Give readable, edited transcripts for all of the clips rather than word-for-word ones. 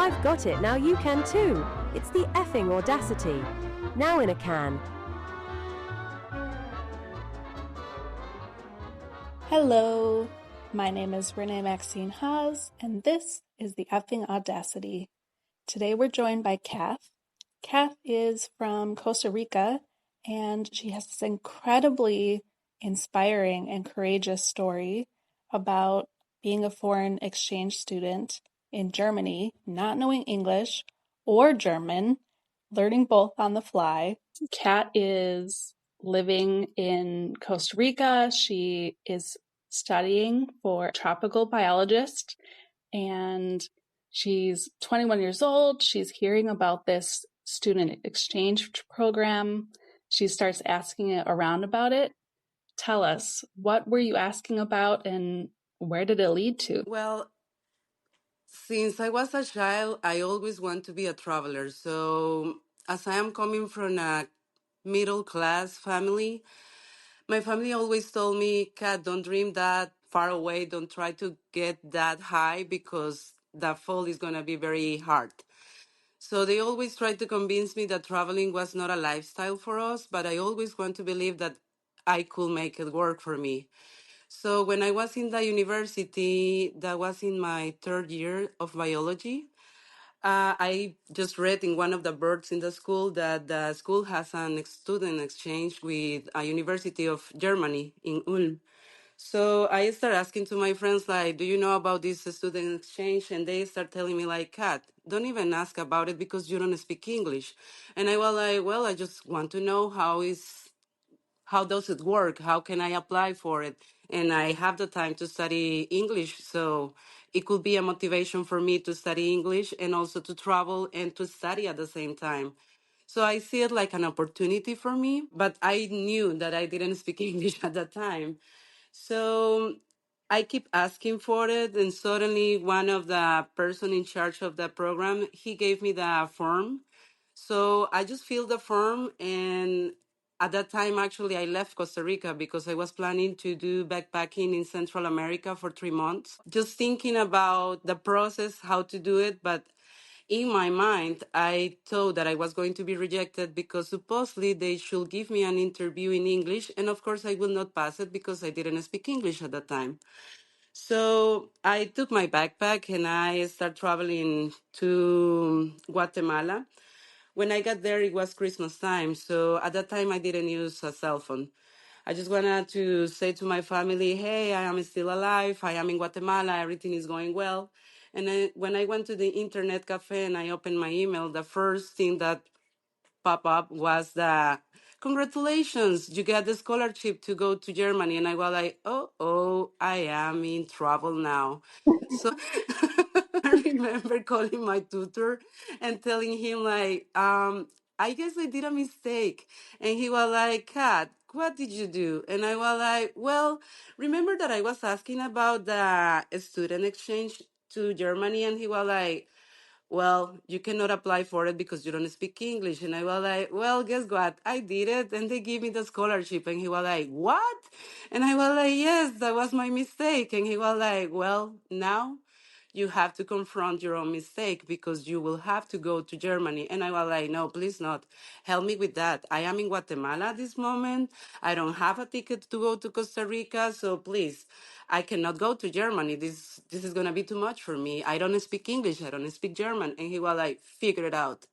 I've got it, now you can too. It's the effing audacity. Now in a can. Hello, my name is Renee Maxine Haas, and this is the Effing Audacity. Today we're joined by Kath. Kath is from Costa Rica, and she has this incredibly inspiring and courageous story about being a foreign exchange student in Germany, not knowing English or German, learning both on the fly. Kat is living in Costa Rica. She is studying for tropical biologist, and she's 21 years old. She's hearing about this student exchange program. She starts asking around about it. Tell us, what were you asking about and where did it lead to? Well, since I was a child, I always want to be a traveler. So, as I am coming from a middle class family, my family always told me, Kat, don't dream that far away. Don't try to get that high because the fall is going to be very hard. So they always tried to convince me that traveling was not a lifestyle for us, but I always want to believe that I could make it work for me. So when I was in the university, that was in my third year of biology, I just read in one of the birds in the school that the school has an student exchange with a university of Germany in Ulm. So I start asking to my friends, like, do you know about this student exchange? And they start telling me, like, Kat, don't even ask about it because you don't speak English. And I was like, well, I just want to know how does it work? How can I apply for it? And I have the time to study English, so it could be a motivation for me to study English and also to travel and to study at the same time. So I see it like an opportunity for me, but I knew that I didn't speak English at that time. So I keep asking for it, and suddenly one of the person in charge of the program, he gave me the form. So I just filled the form, and at that time, actually, I left Costa Rica because I was planning to do backpacking in Central America for 3 months. Just thinking about the process, how to do it, but in my mind, I thought that I was going to be rejected because supposedly they should give me an interview in English. And of course, I will not pass it because I didn't speak English at that time. So I took my backpack and I started traveling to Guatemala. When I got there, it was Christmas time. So at that time, I didn't use a cell phone. I just wanted to say to my family, hey, I am still alive. I am in Guatemala. Everything is going well. And when I went to the internet cafe and I opened my email, the first thing that popped up was the congratulations, you got the scholarship to go to Germany. And I was like, oh, I am in trouble now. I remember calling my tutor and telling him like, I guess I did a mistake. And he was like, Kat, what did you do? And I was like, well, remember that I was asking about the student exchange to Germany? And he was like, well, you cannot apply for it because you don't speak English. And I was like, well, guess what? I did it. And they gave me the scholarship. And he was like, what? And I was like, yes, that was my mistake. And he was like, well, now you have to confront your own mistake because you will have to go to Germany. And I was like, no, please not. Help me with that. I am in Guatemala at this moment. I don't have a ticket to go to Costa Rica. So please, I cannot go to Germany. This is gonna be too much for me. I don't speak English. I don't speak German. And he was like, figure it out.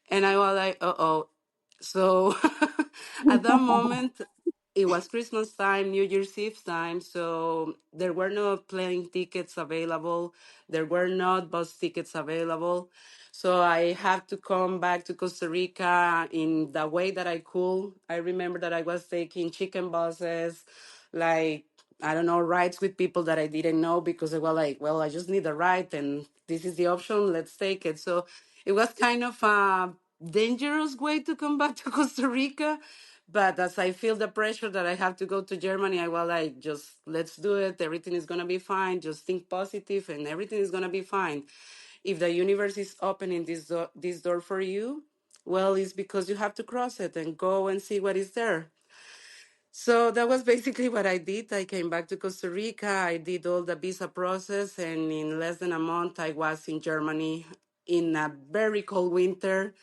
And I was like, uh-oh. So at that moment, it was Christmas time, New Year's Eve time. So there were no plane tickets available. There were not bus tickets available. So I had to come back to Costa Rica in the way that I could. I remember that I was taking chicken buses, like, I don't know, rides with people that I didn't know because they were like, well, I just need a ride and this is the option. Let's take it. So it was kind of a dangerous way to come back to Costa Rica. But as I feel the pressure that I have to go to Germany, I was like, just let's do it. Everything is going to be fine. Just think positive and everything is going to be fine. If the universe is opening this door for you, well, it's because you have to cross it and go and see what is there. So that was basically what I did. I came back to Costa Rica. I did all the visa process, and in less than a month, I was in Germany. in a very cold winter,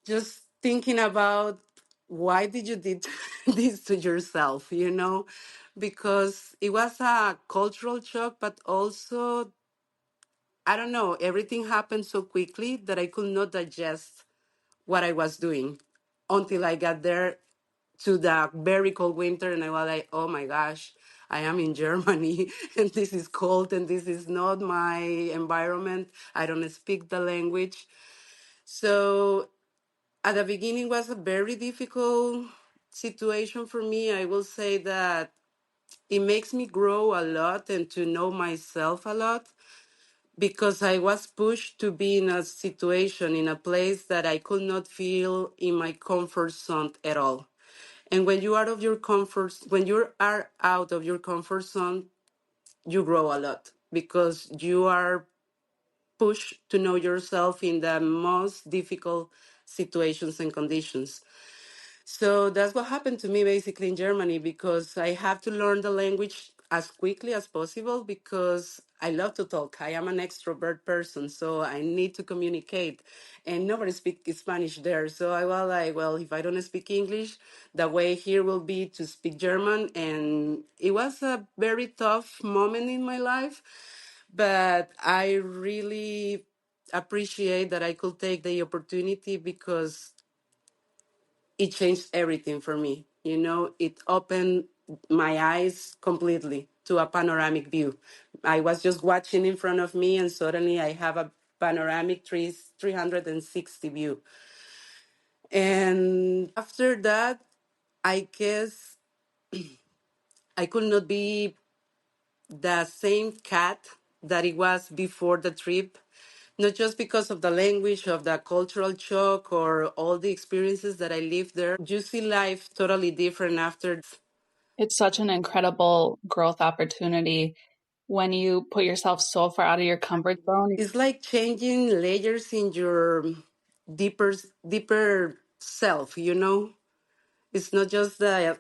just thinking about why did you did this to yourself, because it was a cultural shock, but also, I don't know, everything happened so quickly that I could not digest what I was doing until I got there to the very cold winter, and I was like, oh my gosh, I am in Germany and this is cold and this is not my environment. I don't speak the language. So at the beginning was a very difficult situation for me. I will say that it makes me grow a lot and to know myself a lot, because I was pushed to be in a situation, in a place that I could not feel in my comfort zone at all. And when you are of your comfort, when you are out of your comfort zone, you grow a lot because you are pushed to know yourself in the most difficult situations and conditions. So that's what happened to me basically in Germany, because I have to learn the language as quickly as possible because I love to talk. I am an extrovert person, so I need to communicate. And nobody speaks Spanish there. So I was like, well, if I don't speak English, the way here will be to speak German. And it was a very tough moment in my life, but I really appreciate that I could take the opportunity because it changed everything for me. It opened my eyes completely to a panoramic view. I was just watching in front of me, and suddenly I have a panoramic 360 view. And after that, I guess I could not be the same cat that it was before the trip, not just because of the language, of the cultural shock, or all the experiences that I lived there. You see life totally different after. It's such an incredible growth opportunity when you put yourself so far out of your comfort zone. It's like changing layers in your deeper deeper self. It's not just the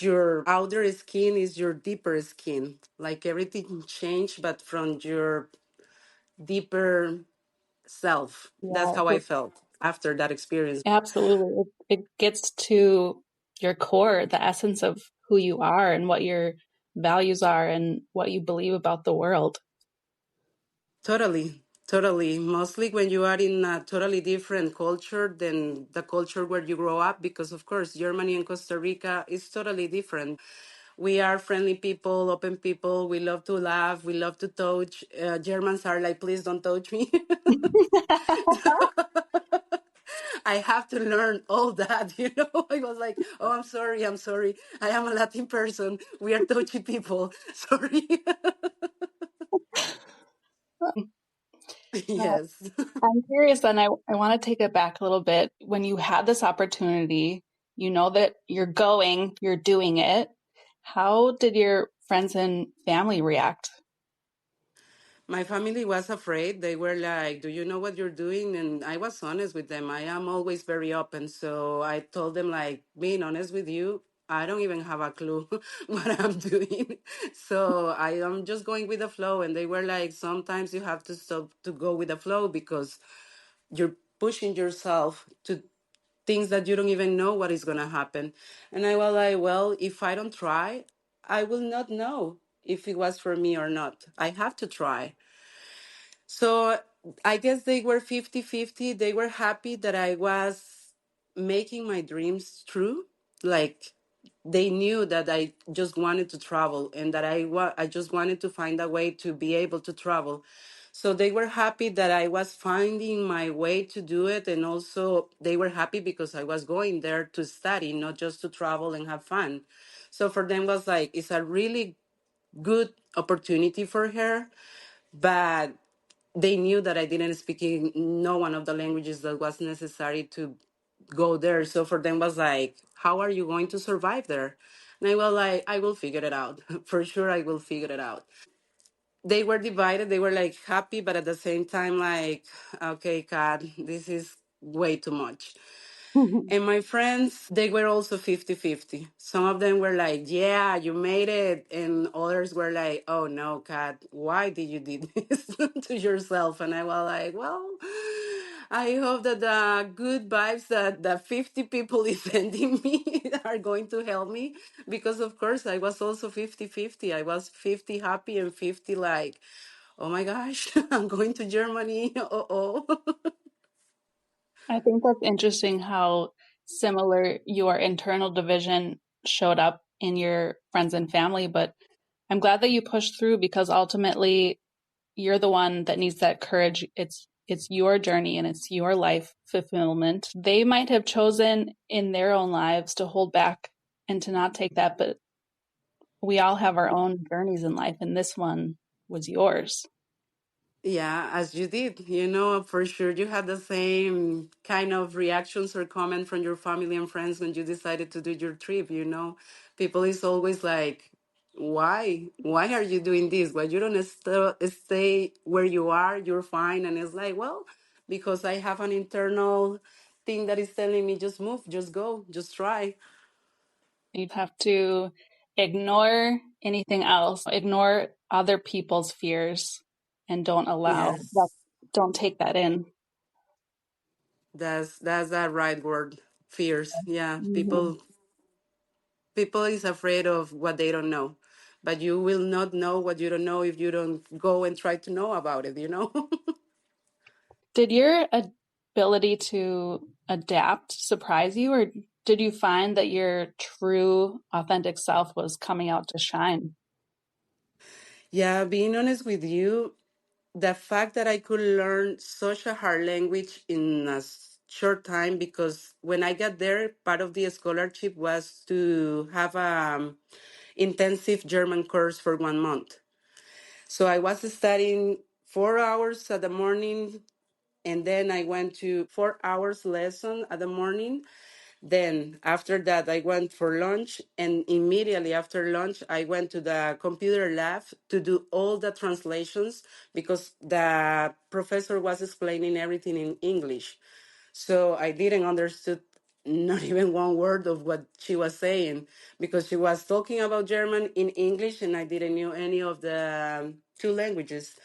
your outer skin, is your deeper skin. Like everything changed, but from your deeper self. That's Yeah, how I felt after that experience. absolutely. It gets to your core, the essence of who you are and what your values are and what you believe about the world. Totally, totally. Mostly when you are in a totally different culture than the culture where you grow up, because of course, Germany and Costa Rica is totally different. We are friendly people, open people. We love to laugh. We love to touch. Germans are like, please don't touch me. I have to learn all that. I was like, oh, I'm sorry, I'm sorry. I am a Latin person. We are touchy people. Sorry. Yes. I'm curious then, I want to take it back a little bit. When you had this opportunity, you know that you're going, you're doing it. How did your friends and family react? My family was afraid. They were like, do you know what you're doing? And I was honest with them. I am always very open. So I told them, like, being honest with you, I don't even have a clue what I'm doing. So I am just going with the flow. And they were like, sometimes you have to stop to go with the flow because you're pushing yourself to things that you don't even know what is going to happen. And I was like, well, if I don't try, I will not know if it was for me or not. I have to try. So I guess they were 50-50. They were happy that I was making my dreams true. Like they knew that I just wanted to travel and that I just wanted to find a way to be able to travel. So they were happy that I was finding my way to do it, and also they were happy because I was going there to study, not just to travel and have fun. So for them was like it's a really good opportunity for her, but they knew that I didn't speak no one of the languages that was necessary to go there. So for them was like, how are you going to survive there? And I was like, I will figure it out. For sure I will figure it out. They were divided. They were like happy, but at the same time like, okay, God, this is way too much. And my friends, they were also 50-50. Some of them were like, yeah, you made it. And others were like, oh no, Kat, why did you do this to yourself? And I was like, well, I hope that the good vibes that the 50 people is sending me are going to help me. Because, of course, I was also 50-50. I was 50 happy and 50 like, oh my gosh, I'm going to Germany. Oh. I think that's interesting how similar your internal division showed up in your friends and family, but I'm glad that you pushed through because ultimately you're the one that needs that courage. It's your journey and it's your life fulfillment. They might have chosen in their own lives to hold back and to not take that, but we all have our own journeys in life, and this one was yours. Yeah, as you did, for sure you had the same kind of reactions or comment from your family and friends when you decided to do your trip. People is always like, why? Why are you doing this? Why you don't stay where you are? You're fine. And it's like, well, because I have an internal thing that is telling me just move, just go, just try. You have to ignore anything else, ignore other people's fears, and Yes, don't take that in. that's that right word. Fears. Yeah, Mhm. people is afraid of what they don't know, but you will not know what you don't know if you don't go and try to know about it. Did your ability to adapt surprise you, or did you find that your true, authentic self was coming out to shine? Yeah, being honest with you, the fact that I could learn such a hard language in a short time, because when I got there, part of the scholarship was to have a intensive German course for 1 month. So I was studying 4 hours at the morning, and then I went to 4 hours lesson at the morning. Then after that, I went for lunch, and immediately after lunch, I went to the computer lab to do all the translations because the professor was explaining everything in English. So I didn't understood not even one word of what she was saying because she was talking about German in English, and I didn't know any of the two languages.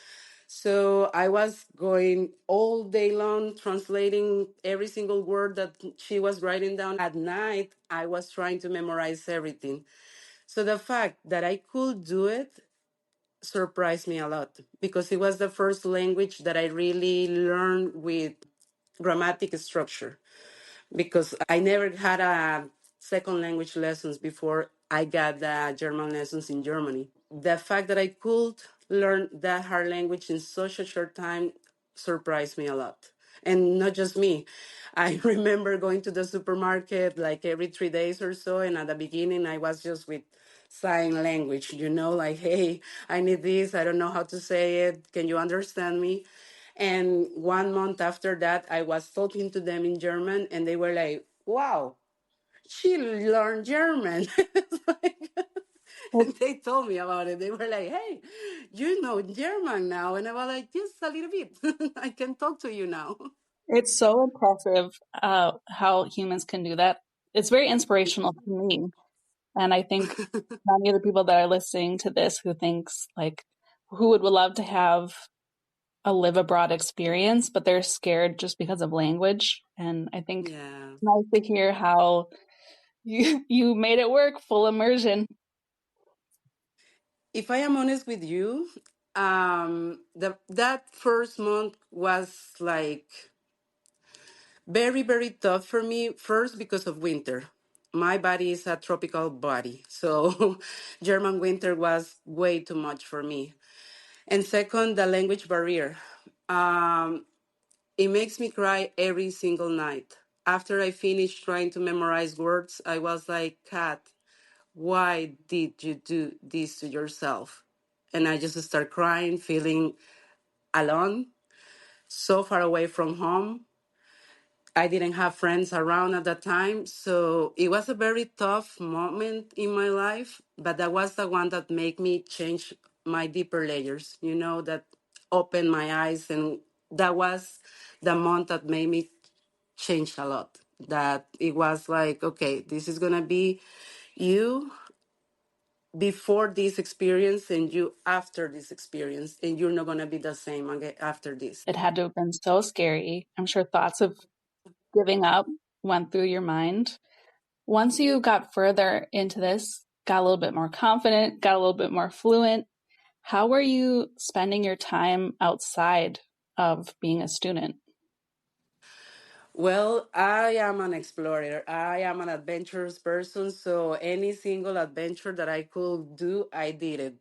So I was going all day long translating every single word that she was writing down. At night, I was trying to memorize everything. So the fact that I could do it surprised me a lot because it was the first language that I really learned with grammatic structure, because I never had a second language lessons before I got the German lessons in Germany. The fact that I could learn that hard language in such a short time surprised me a lot. And not just me. I remember going to the supermarket like every 3 days or so. And at the beginning, I was just with sign language, like, hey, I need this. I don't know how to say it. Can you understand me? And 1 month after that, I was talking to them in German, and they were like, wow, she learned German. It's like, and they told me about it. They were like, hey, you know German now. And I was like, just a little bit. I can talk to you now. It's so impressive how humans can do that. It's very inspirational to me. And I think many of the people that are listening to this who thinks like who would love to have a live abroad experience, but they're scared just because of language. And I think Yeah. it's nice to hear how you made it work, full immersion. If I am honest with you, that first month was like very, very tough for me. First, because of winter. My body is a tropical body. So German winter was way too much for me. And second, the language barrier. Um, it makes me cry every single night. After I finished trying to memorize words, I was like, Kat, why did you do this to yourself? And I just start crying, feeling alone, so far away from home. I didn't have friends around at that time. So it was a very tough moment in my life, but that was the one that made me change my deeper layers, that opened my eyes. And that was the month that made me change a lot. that it was like, okay, this is gonna be you before this experience and you after this experience, and you're not gonna be the same again after this. It had to have been so scary. I'm sure thoughts of giving up went through your mind. Once you got further into this, got a little bit more confident, got a little bit more fluent, how were you spending your time outside of being a student? Well, I am an explorer. I am an adventurous person. So any single adventure that I could do, I did it.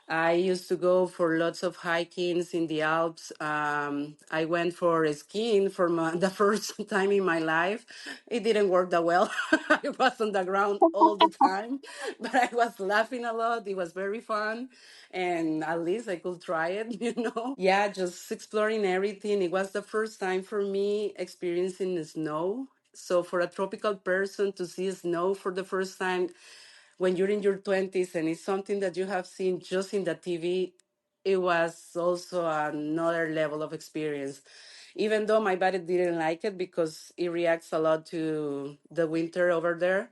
I used to go for lots of hikings in the Alps. I went for skiing for the first time in my life. It didn't work that well. I was on the ground all the time, but I was laughing a lot. It was very fun. And at least I could try it, Yeah, just exploring everything. It was the first time for me experiencing the snow. So for a tropical person to see snow for the first time when you're in your 20s and it's something that you have seen just in the TV, it was also another level of experience. Even though my body didn't like it because it reacts a lot to the winter over there,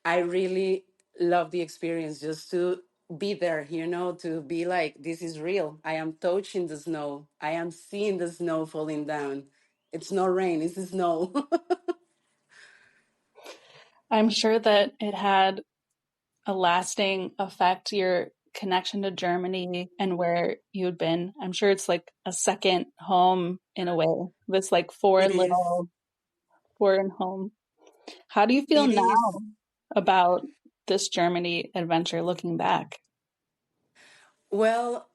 I really love the experience just to be there, to be like, this is real. I am touching the snow. I am seeing the snow falling down. It's not rain, it's the snow. I'm sure that it had a lasting effect, your connection to Germany and where you had been. I'm sure it's like a second home in a way, this like It is. foreign home. How do you feel It is. now about this Germany adventure looking back? Well,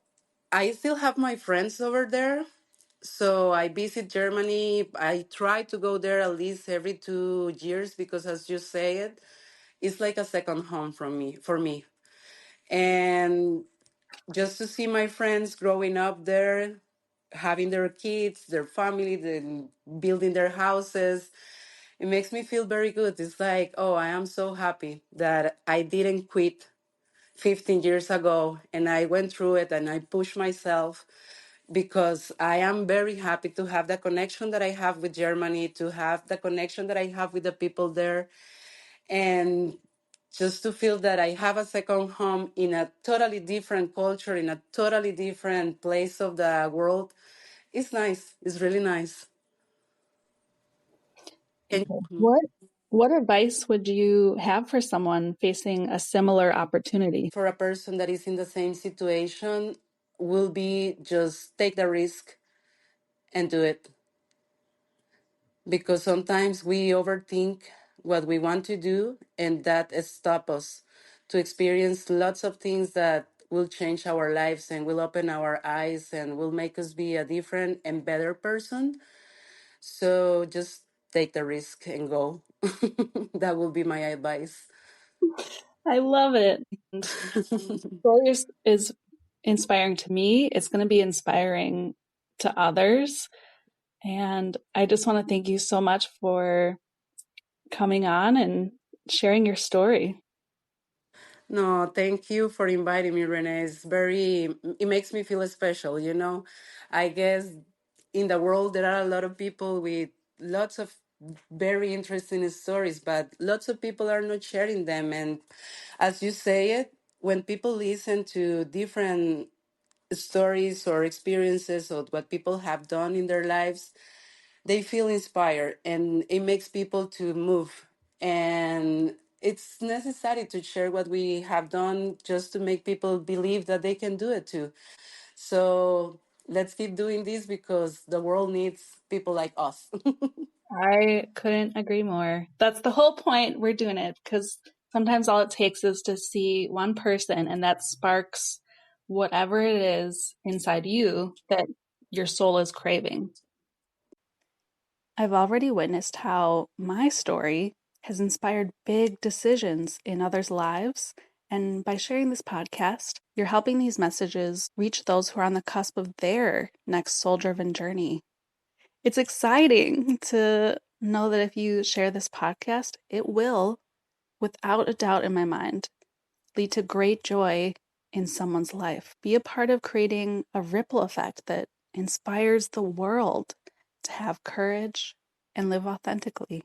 I still have my friends over there. So I visit Germany. I try to go there at least every 2 years because, as you say it, it's like a second home for me. And just to see my friends growing up there, having their kids, their family, then building their houses, it makes me feel very good. It's like, oh, I am so happy that I didn't quit 15 years ago and I went through it and I pushed myself because I am very happy to have the connection that I have with Germany, to have the connection that I have with the people there, and just to feel that I have a second home in a totally different culture, in a totally different place of the world. It's nice. It's really nice. And What advice would you have for someone facing a similar opportunity? for a person that is in the same situation, will be just take the risk and do it. Because sometimes we overthink what we want to do, and that stop us to experience lots of things that will change our lives and will open our eyes and will make us be a different and better person. So just take the risk and go. That will be my advice. I love it. And story is inspiring to me. It's going to be inspiring to others. And I just want to thank you so much for coming on and sharing your story. No, thank you for inviting me, Renee. It makes me feel special. I guess in the world there are a lot of people with lots of very interesting stories, but lots of people are not sharing them. And as you say it, when people listen to different stories or experiences of what people have done in their lives, they feel inspired and it makes people to move. And it's necessary to share what we have done just to make people believe that they can do it too. So let's keep doing this because the world needs people like us. I couldn't agree more. That's the whole point we're doing it, because sometimes all it takes is to see one person and that sparks whatever it is inside you that your soul is craving. I've already witnessed how my story has inspired big decisions in others' lives. And by sharing this podcast, you're helping these messages reach those who are on the cusp of their next soul driven journey. It's exciting to know that if you share this podcast, it will, without a doubt in my mind, lead to great joy in someone's life. Be a part of creating a ripple effect that inspires the world to have courage and live authentically.